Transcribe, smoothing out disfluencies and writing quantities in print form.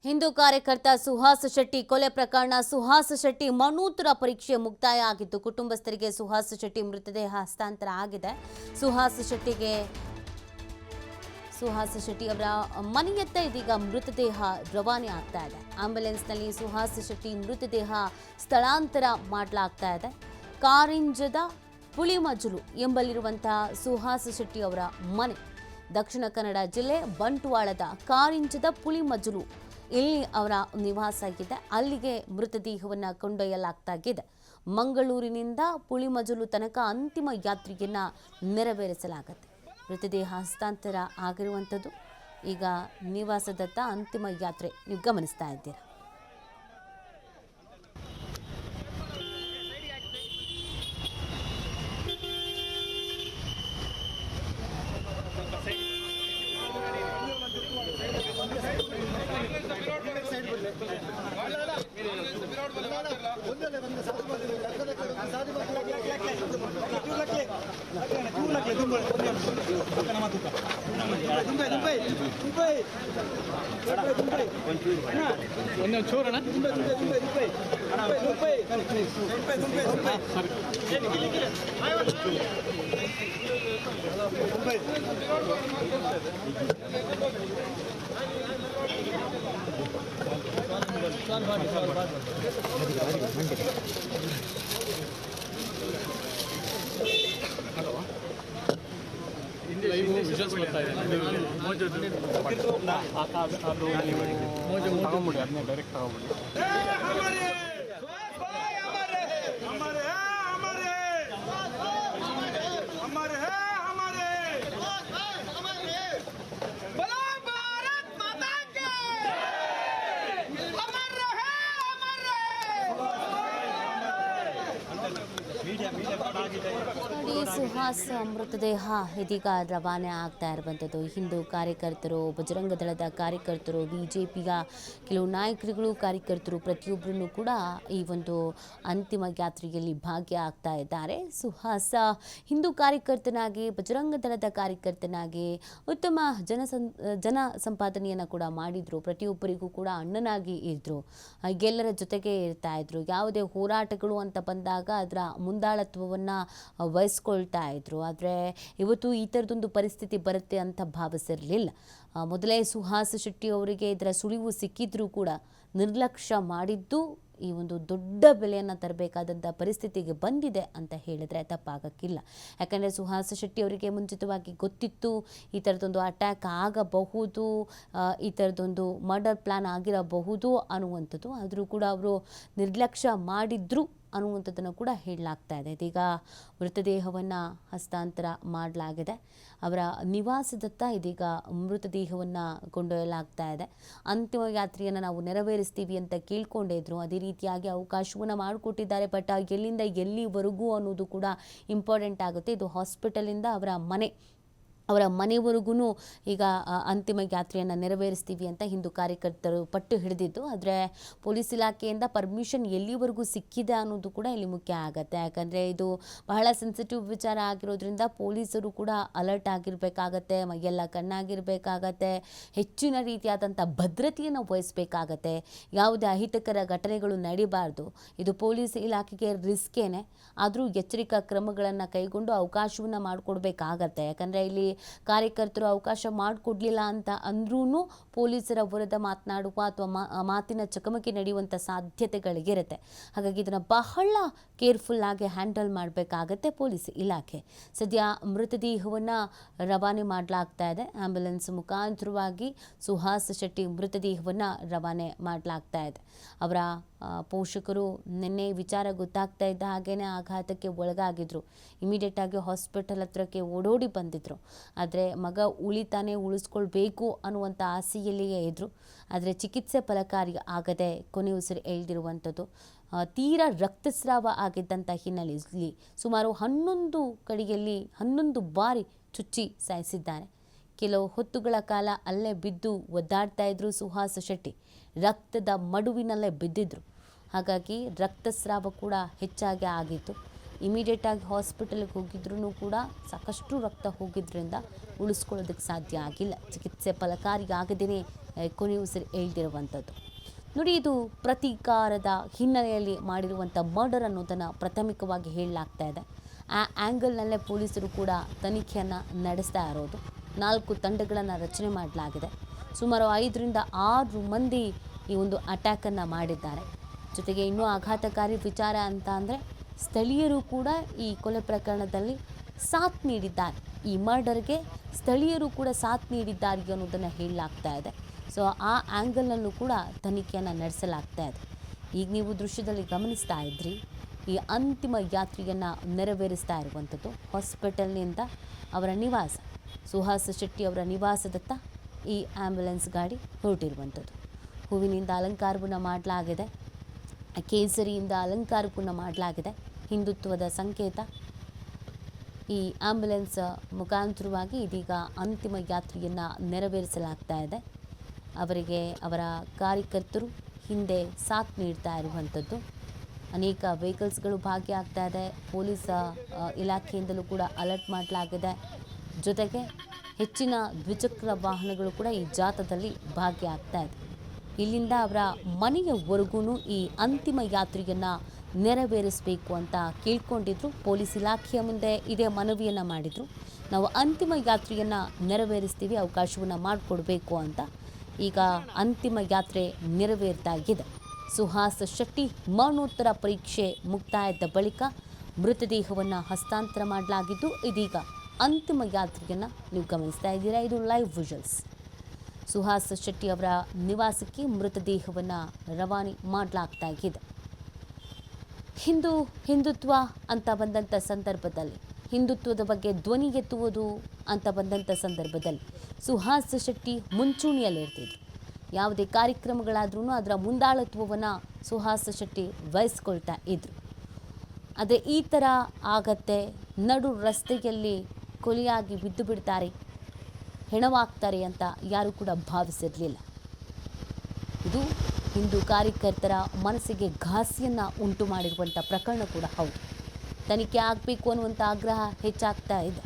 ಹಿಂದೂ ಕಾರ್ಯಕರ್ತ ಸುಹಾಸ್ ಶೆಟ್ಟಿ ಕೊಲೆ ಪ್ರಕರಣ ಸುಹಾಸ್ ಶೆಟ್ಟಿ ಮರಣೋತ್ತರ ಪರೀಕ್ಷೆ ಮುಕ್ತಾಯ ಆಗಿದ್ದು ಕುಟುಂಬಸ್ಥರಿಗೆ ಸುಹಾಸ್ ಶೆಟ್ಟಿ ಮೃತದೇಹ ಹಸ್ತಾಂತರ ಆಗಿದೆ. ಸುಹಾಸ್ ಶೆಟ್ಟಿ ಅವರ ಮನೆಯತ್ತ ಇದೀಗ ಮೃತದೇಹ ರವಾನೆ ಆಗ್ತಾ ಇದೆ. ಆಂಬ್ಯುಲೆನ್ಸ್ನಲ್ಲಿ ಸುಹಾಸ್ ಶೆಟ್ಟಿ ಮೃತದೇಹ ಸ್ಥಳಾಂತರ ಮಾಡಲಾಗ್ತಾ ಇದೆ. ಕಾರಿಂಜದ ಪುಳಿಮಜಲು ಎಂಬಲ್ಲಿರುವಂತಹ ಸುಹಾಸ್ ಶೆಟ್ಟಿ ಅವರ ಮನೆ ದಕ್ಷಿಣ ಕನ್ನಡ ಜಿಲ್ಲೆ ಬಂಟ್ವಾಳದ ಕಾರಿಂಜದ ಪುಳಿಮಜಲು ಇಲ್ಲಿ ಅವರ ನಿವಾಸ ಆಗಿದೆ. ಅಲ್ಲಿಗೆ ಮೃತದೇಹವನ್ನು ಕೊಂಡೊಯ್ಯಲಾಗ್ತಾಗಿದೆ. ಮಂಗಳೂರಿನಿಂದ ಪುಳಿಮಜಲು ತನಕ ಅಂತಿಮ ಯಾತ್ರೆಯನ್ನ ನೆರವೇರಿಸಲಾಗುತ್ತೆ. ಮೃತದೇಹ ಹಸ್ತಾಂತರ ಆಗಿರುವಂಥದ್ದು ಈಗ ನಿವಾಸದತ್ತ ಅಂತಿಮ ಯಾತ್ರೆ ನೀವು ಗಮನಿಸ್ತಾ ಇದ್ದೀರಾ. ವಿಜುವಲ್ಸ್ ಬರ್ತಾ ಇದೆ. ಮೋಜು ತಗೊಂಬಿಡಿ, ಅದನ್ನೇ ಡೈರೆಕ್ಟ್ ತಗೊಂಬಿಡಿ. ಸುಹಾಸ್ ಮೃತದೇಹ ಇದೀಗ ರವಾನೆ ಆಗ್ತಾ ಇರುವಂಥದ್ದು. ಹಿಂದೂ ಕಾರ್ಯಕರ್ತರು, ಬಜರಂಗ ದಳದ ಕಾರ್ಯಕರ್ತರು, ಬಿಜೆಪಿಯ ಕೆಲವು ನಾಯಕರುಗಳು, ಕಾರ್ಯಕರ್ತರು ಪ್ರತಿಯೊಬ್ಬರನ್ನು ಕೂಡ ಈ ಒಂದು ಅಂತಿಮ ಯಾತ್ರೆಯಲ್ಲಿ ಭಾಗ್ಯ ಆಗ್ತಾ ಇದ್ದಾರೆ. ಸುಹಾಸ್ ಹಿಂದೂ ಕಾರ್ಯಕರ್ತನಾಗಿ, ಬಜರಂಗ ದಳದ ಕಾರ್ಯಕರ್ತನಾಗಿ ಉತ್ತಮ ಜನ ಸಂಪಾದನೆಯನ್ನು ಕೂಡ ಮಾಡಿದ್ರು. ಪ್ರತಿಯೊಬ್ಬರಿಗೂ ಕೂಡ ಅಣ್ಣನಾಗಿ ಇದ್ರು, ಎಲ್ಲರ ಜೊತೆಗೆ ಇರ್ತಾ ಇದ್ರು. ಯಾವುದೇ ಹೋರಾಟಗಳು ಅಂತ ಬಂದಾಗ ಅದರ ಮುಂದಾಳತ್ವವನ್ನು ವಹಿಸ್ಕೊಳ್ತಾ ಇದ್ರು. ಆದರೆ ಇವತ್ತು ಈ ಥರದೊಂದು ಪರಿಸ್ಥಿತಿ ಬರುತ್ತೆ ಅಂತ ಭಾವಿಸಿರಲಿಲ್ಲ. ಮೊದಲೇ ಸುಹಾಸ್ ಶೆಟ್ಟಿ ಅವರಿಗೆ ಇದರ ಸುಳಿವು ಸಿಕ್ಕಿದ್ರೂ ಕೂಡ ನಿರ್ಲಕ್ಷ್ಯ ಮಾಡಿದ್ದು ಈ ಒಂದು ದೊಡ್ಡ ಬೆಲೆಯನ್ನು ತರಬೇಕಾದಂಥ ಪರಿಸ್ಥಿತಿಗೆ ಬಂದಿದೆ ಅಂತ ಹೇಳಿದ್ರೆ ತಪ್ಪಾಗಕ್ಕಿಲ್ಲ. ಯಾಕಂದರೆ ಸುಹಾಸ್ ಶೆಟ್ಟಿ ಅವರಿಗೆ ಮುಂಚಿತವಾಗಿ ಗೊತ್ತಿತ್ತು ಈ ಥರದೊಂದು ಅಟ್ಯಾಕ್ ಆಗಬಹುದು, ಈ ಥರದೊಂದು ಮರ್ಡರ್ ಪ್ಲ್ಯಾನ್ ಆಗಿರಬಹುದು ಅನ್ನುವಂಥದ್ದು. ಆದರೂ ಕೂಡ ಅವರು ನಿರ್ಲಕ್ಷ್ಯ ಮಾಡಿದ್ರು ಅನ್ನುವಂಥದ್ದನ್ನು ಕೂಡ ಹೇಳಲಾಗ್ತಾ ಇದೆ. ಇದೀಗ ಮೃತದೇಹವನ್ನು ಹಸ್ತಾಂತರ ಮಾಡಲಾಗಿದೆ. ಅವರ ನಿವಾಸದತ್ತ ಇದೀಗ ಮೃತದೇಹವನ್ನು ಕೊಂಡೊಯ್ಯಲಾಗ್ತಾ ಇದೆ. ಅಂತಿಮ ಯಾತ್ರೆಯನ್ನು ನಾವು ನೆರವೇರಿಸ್ತೀವಿ ಅಂತ ಕೇಳ್ಕೊಂಡೇ ಇದ್ರು. ಅದೇ ರೀತಿಯಾಗಿ ಅವಕಾಶವನ್ನು ಮಾಡಿಕೊಟ್ಟಿದ್ದಾರೆ. ಬಟ್ ಎಲ್ಲಿಂದ ಎಲ್ಲಿವರೆಗೂ ಅನ್ನೋದು ಕೂಡ ಇಂಪಾರ್ಟೆಂಟ್ ಆಗುತ್ತೆ. ಇದು ಹಾಸ್ಪಿಟಲಿಂದ ಅವರ ಮನೆವರೆಗೂ ಈಗ ಅಂತಿಮ ಯಾತ್ರೆಯನ್ನು ನೆರವೇರಿಸ್ತೀವಿ ಅಂತ ಹಿಂದೂ ಕಾರ್ಯಕರ್ತರು ಪಟ್ಟು ಹಿಡಿದಿದ್ದು. ಆದರೆ ಪೊಲೀಸ್ ಇಲಾಖೆಯಿಂದ ಪರ್ಮಿಷನ್ ಎಲ್ಲಿವರೆಗೂ ಸಿಕ್ಕಿದೆ ಅನ್ನೋದು ಕೂಡ ಇಲ್ಲಿ ಮುಖ್ಯ ಆಗುತ್ತೆ. ಯಾಕಂದರೆ ಇದು ಬಹಳ ಸೆನ್ಸಿಟಿವ್ ವಿಚಾರ ಆಗಿರೋದ್ರಿಂದ ಪೊಲೀಸರು ಕೂಡ ಅಲರ್ಟ್ ಆಗಿರಬೇಕಾಗತ್ತೆ, ಮೈಯೆಲ್ಲ ಕಣ್ಣಾಗಿರಬೇಕಾಗತ್ತೆ, ಹೆಚ್ಚಿನ ರೀತಿಯಾದಂಥ ಭದ್ರತೆಯನ್ನು ವಹಿಸಬೇಕಾಗತ್ತೆ. ಯಾವುದೇ ಅಹಿತಕರ ಘಟನೆಗಳು ನಡೀಬಾರ್ದು. ಇದು ಪೊಲೀಸ್ ಇಲಾಖೆಗೆ ರಿಸ್ಕೇನೆ, ಆದರೂ ಎಚ್ಚರಿಕಾ ಕ್ರಮಗಳನ್ನು ಕೈಗೊಂಡು ಅವಕಾಶವನ್ನು ಮಾಡಿಕೊಡ್ಬೇಕಾಗತ್ತೆ. ಯಾಕಂದರೆ ಇಲ್ಲಿ ಕಾರ್ಯಕರ್ತರು ಅವಕಾಶ ಮಾಡಿಕೊಡ್ಲಿಲ್ಲ ಅಂತ ಅಂದ್ರೂ ಪೊಲೀಸರ ವಿರುದ್ಧ ಮಾತನಾಡುವ ಅಥವಾ ಮಾತಿನ ಚಕಮಕಿ ನಡೆಯುವಂಥ ಸಾಧ್ಯತೆಗಳಿರುತ್ತೆ. ಹಾಗಾಗಿ ಇದನ್ನು ಬಹಳ ಕೇರ್ಫುಲ್ ಆಗಿ ಹ್ಯಾಂಡಲ್ ಮಾಡಬೇಕಾಗತ್ತೆ ಪೊಲೀಸ್ ಇಲಾಖೆ. ಸದ್ಯ ಮೃತದೇಹವನ್ನು ರವಾನೆ ಮಾಡಲಾಗ್ತಾ ಇದೆ. ಆಂಬ್ಯುಲೆನ್ಸ್ ಮುಖಾಂತರವಾಗಿ ಸುಹಾಸ್ ಶೆಟ್ಟಿ ಮೃತದೇಹವನ್ನು ರವಾನೆ ಮಾಡಲಾಗ್ತಾ ಇದೆ. ಅವರ ಪೋಷಕರು ನಿನ್ನೆ ವಿಚಾರ ಗೊತ್ತಾಗ್ತಾ ಇದ್ದ ಹಾಗೇನೆ ಆಘಾತಕ್ಕೆ ಒಳಗಾಗಿದ್ರು. ಇಮಿಡಿಯೇಟ್ ಆಗಿ ಹಾಸ್ಪಿಟಲ್ ಹತ್ರಕ್ಕೆ ಓಡೋಡಿ ಬಂದಿದ್ರು. ಆದರೆ ಮಗ ಉಳಿಸ್ಕೊಳ್ಬೇಕು ಅನ್ನುವಂಥ ಆಸೆಯಲ್ಲಿಯೇ ಇದ್ದರು. ಆದರೆ ಚಿಕಿತ್ಸೆ ಫಲಕಾರಿ ಆಗದೆ ಕೊನೆ ಉಸಿರು ಎಳೆದಿರುವಂಥದ್ದು. ತೀರಾ ರಕ್ತಸ್ರಾವ ಆಗಿದ್ದಂಥ ಹಿನ್ನೆಲೆಯಲ್ಲಿ ಸುಮಾರು 11 ಬಾರಿ ಚುಚ್ಚಿ ಸಾಯಿಸಿದ್ದಾರೆ. ಕೆಲವು ಹೊತ್ತುಗಳ ಕಾಲ ಅಲ್ಲೇ ಬಿದ್ದು ಒದ್ದಾಡ್ತಾ ಇದ್ರು ಸುಹಾಸ್ ಶೆಟ್ಟಿ. ರಕ್ತದ ಮಡುವಿನಲ್ಲೇ ಬಿದ್ದಿದ್ರು. ಹಾಗಾಗಿ ರಕ್ತಸ್ರಾವ ಕೂಡ ಹೆಚ್ಚಾಗಿ ಆಗಿತ್ತು. ಇಮಿಡಿಯೇಟ್ ಆಗಿ ಹಾಸ್ಪಿಟಲ್ಗೆ ಹೋಗಿದ್ರೂ ಕೂಡ ಸಾಕಷ್ಟು ರಕ್ತ ಹೋಗಿದ್ರಿಂದ ಉಳಿಸ್ಕೊಳ್ಳೋದಕ್ಕೆ ಸಾಧ್ಯ ಆಗಿಲ್ಲ. ಚಿಕಿತ್ಸೆ ಫಲಕಾರಿಯಾಗದೇ ಕೊನೆಯುಸಿರು ಹೇಳ್ತಿರುವಂಥದ್ದು. ನೋಡಿ, ಇದು ಪ್ರತೀಕಾರದ ಹಿನ್ನೆಲೆಯಲ್ಲಿ ಮಾಡಿರುವಂಥ ಮರ್ಡರ್ ಅನ್ನೋದನ್ನು ಪ್ರಾಥಮಿಕವಾಗಿ ಹೇಳಲಾಗ್ತಾ ಇದೆ. ಆ ಆ್ಯಂಗಲ್ನಲ್ಲೇ ಪೊಲೀಸರು ಕೂಡ ತನಿಖೆಯನ್ನು ನಡೆಸ್ತಾ ಇರೋದು. 4 ತಂಡಗಳನ್ನು ರಚನೆ ಮಾಡಲಾಗಿದೆ. ಸುಮಾರು 5ರಿಂದ 6 ಮಂದಿ ಈ ಒಂದು ಅಟ್ಯಾಕನ್ನು ಮಾಡಿದ್ದಾರೆ. ಜೊತೆಗೆ ಇನ್ನೂ ಆಘಾತಕಾರಿ ವಿಚಾರ ಅಂತ ಅಂದರೆ ಸ್ಥಳೀಯರು ಕೂಡ ಈ ಕೊಲೆ ಪ್ರಕರಣದಲ್ಲಿ ಸಾಥ್ ನೀಡಿದ್ದಾರೆ. ಈ ಮರ್ಡರ್ಗೆ ಸ್ಥಳೀಯರು ಕೂಡ ಸಾಥ್ ನೀಡಿದ್ದಾರೆ ಅನ್ನೋದನ್ನು ಹೇಳಲಾಗ್ತಾ ಇದೆ. ಸೊ ಆ ಆ್ಯಂಗಲ್ನಲ್ಲೂ ಕೂಡ ತನಿಖೆಯನ್ನು ನಡೆಸಲಾಗ್ತಾ ಇದೆ. ಈಗ ನೀವು ದೃಶ್ಯದಲ್ಲಿ ಗಮನಿಸ್ತಾ ಇದ್ರಿ, ಈ ಅಂತಿಮ ಯಾತ್ರೆಯನ್ನು ನೆರವೇರಿಸ್ತಾ ಇರುವಂಥದ್ದು ಹಾಸ್ಪಿಟಲ್ನಿಂದ ಅವರ ನಿವಾಸ, ಸುಹಾಸ್ ಶೆಟ್ಟಿ ಅವರ ನಿವಾಸದತ್ತ ಈ ಆ್ಯಂಬುಲೆನ್ಸ್ ಗಾಡಿ ಹೊರಟಿರುವಂಥದ್ದು. ಹೂವಿನಿಂದ ಅಲಂಕಾರವನ್ನು ಮಾಡಲಾಗಿದೆ, ಕೇಸರಿಯಿಂದ ಅಲಂಕಾರವನ್ನು ಮಾಡಲಾಗಿದೆ. ಹಿಂದುತ್ವದ ಸಂಕೇತ. ಈ ಆ್ಯಂಬುಲೆನ್ಸ್ ಮುಖಾಂತರವಾಗಿ ಇದೀಗ ಅಂತಿಮ ಯಾತ್ರೆಯನ್ನು ನೆರವೇರಿಸಲಾಗ್ತಾ ಇದೆ. ಅವರಿಗೆ ಅವರ ಕಾರ್ಯಕರ್ತರು ಹಿಂದೆ ಸಾಥ್ ನೀಡ್ತಾ ಇರುವಂಥದ್ದು. ಅನೇಕ ವೆಹಿಕಲ್ಸ್ಗಳು ಭಾಗಿಯಾಗ್ತಾ ಇದೆ. ಪೊಲೀಸ್ ಇಲಾಖೆಯಿಂದಲೂ ಕೂಡ ಅಲರ್ಟ್ ಮಾಡಲಾಗಿದೆ. ಜೊತೆಗೆ ಹೆಚ್ಚಿನ ದ್ವಿಚಕ್ರ ವಾಹನಗಳು ಕೂಡ ಈ ಜಾಥಾದಲ್ಲಿ ಭಾಗಿಯಾಗ್ತಾ ಇದೆ. ಇಲ್ಲಿಂದ ಅವರ ಮನೆಯವರೆಗೂ ಈ ಅಂತಿಮ ಯಾತ್ರೆಯನ್ನು ನೆರವೇರಿಸಬೇಕು ಅಂತ ಕೇಳ್ಕೊಂಡಿದ್ರು. ಪೊಲೀಸ್ ಇಲಾಖೆಯ ಮುಂದೆ ಇದೇ ಮನವಿಯನ್ನು ಮಾಡಿದರು. ನಾವು ಅಂತಿಮ ಯಾತ್ರೆಯನ್ನು ನೆರವೇರಿಸ್ತೀವಿ, ಅವಕಾಶವನ್ನು ಮಾಡಿಕೊಡ್ಬೇಕು ಅಂತ. ಈಗ ಅಂತಿಮ ಯಾತ್ರೆ ನೆರವೇರ್ತಾ ಇದೆ. ಸುಹಾಸ್ ಶೆಟ್ಟಿ ಮರಣೋತ್ತರ ಪರೀಕ್ಷೆ ಮುಕ್ತಾಯದ ಬಳಿಕ ಮೃತದೇಹವನ್ನು ಹಸ್ತಾಂತರ ಮಾಡಲಾಗಿದ್ದು, ಇದೀಗ ಅಂತಿಮ ಯಾತ್ರೆಯನ್ನು ನೀವು ಗಮನಿಸ್ತಾ ಇದ್ದೀರಾ. ಇದು ಲೈವ್ ವಿಜುವಲ್ಸ್. ಸುಹಾಸ್ ಶೆಟ್ಟಿ ಅವರ ನಿವಾಸಕ್ಕೆ ಮೃತದೇಹವನ್ನು ರವಾನೆ ಮಾಡಲಾಗ್ತಾ ಇದೆ. ಹಿಂದುತ್ವ ಅಂತ ಬಂದಂಥ ಸಂದರ್ಭದಲ್ಲಿ, ಹಿಂದುತ್ವದ ಬಗ್ಗೆ ಧ್ವನಿ ಎತ್ತುವುದು ಅಂತ ಬಂದಂಥ ಸಂದರ್ಭದಲ್ಲಿ ಸುಹಾಸ್ ಶೆಟ್ಟಿ ಮುಂಚೂಣಿಯಲ್ಲಿರ್ತಿದ್ರು. ಯಾವುದೇ ಕಾರ್ಯಕ್ರಮಗಳಾದ್ರೂ ಅದರ ಮುಂದಾಳತ್ವವನ್ನು ಸುಹಾಸ್ ಶೆಟ್ಟಿ ವಹಿಸ್ಕೊಳ್ತಾ ಇದ್ರು. ಆದರೆ ಈ ಥರ ಆಗತ್ತೆ, ನಡು ರಸ್ತೆಯಲ್ಲಿ ಕೊಲೆಯಾಗಿ ಬಿದ್ದು ಬಿಡ್ತಾರೆ, ಹೆಣವಾಗ್ತಾರೆ ಅಂತ ಯಾರೂ ಕೂಡ ಭಾವಿಸಿರಲಿಲ್ಲ. ಇದು ಹಿಂದೂ ಕಾರ್ಯಕರ್ತರ ಮನಸ್ಸಿಗೆ ಘಾಸಿಯನ್ನು ಉಂಟು ಮಾಡಿರುವಂಥ ಪ್ರಕರಣ ಕೂಡ ಹೌದು. ತನಿಖೆ ಆಗಬೇಕು ಅನ್ನುವಂಥ ಆಗ್ರಹ ಹೆಚ್ಚಾಗ್ತಾ ಇದೆ.